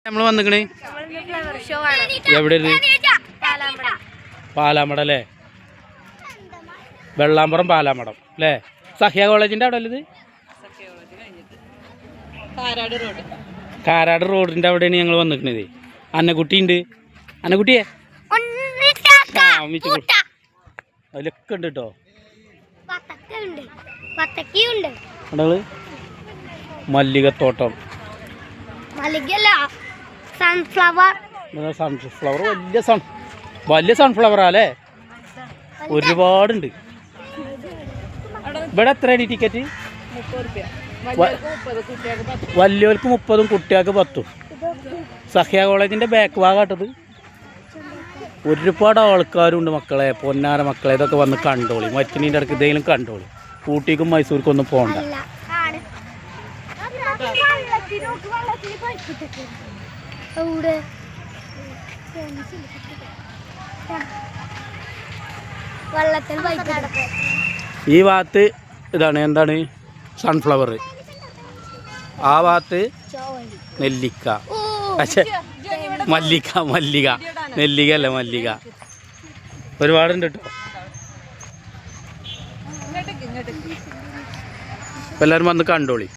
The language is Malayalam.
നമ്മൾ വന്നിക്കണേ എവിടെ പാലാമട അല്ലേ? വെള്ളാമ്പുറം പാലാമടം അല്ലേ? സഹ്യ കോളേജിന്റെ അവിടെ അല്ലേ? കാരാട് റോഡിന്റെ അവിടെയാണ് ഞങ്ങൾ വന്നിക്കണത്. അന്നക്കുട്ടി ഉണ്ട്. അന്നക്കുട്ടിയെ അതിലൊക്കെ ഉണ്ട് കേട്ടോ. മല്ലികത്തോട്ടം, സൺഫ്ലവർ, വലിയ സൺഫ്ലവറാ അല്ലേ? ഒരുപാടുണ്ട്. ഇവിടെ എത്രയാണ് ടിക്കറ്റ്? വലിയവർക്ക് 30, കുട്ടികൾക്ക് 10. സഹ്യ കോളേജിന്റെ ബാക്ക് ഭാഗമാട്ടത്. ഒരുപാട് ആൾക്കാരുണ്ട് മക്കളെ, പൊന്നാര മക്കളെ. ഇതൊക്കെ വന്ന് കണ്ടോളി. മറ്റിനീൻ്റെ ഇടയ്ക്ക് ഇതെങ്കിലും കണ്ടോളി. ഊട്ടിക്കും മൈസൂർക്കും ഒന്നും പോകണ്ട. ഈ ഭാഗത്ത് ഇതാണ് എന്താണ് സൺഫ്ലവർ, ആ ഭാഗത്ത് നെല്ലിക്ക. പക്ഷെ മല്ലിക നെല്ലിക അല്ല, മല്ലിക. ഒരുപാടുണ്ട് കേട്ടോ. എല്ലാവരും വന്ന് കണ്ടോളി.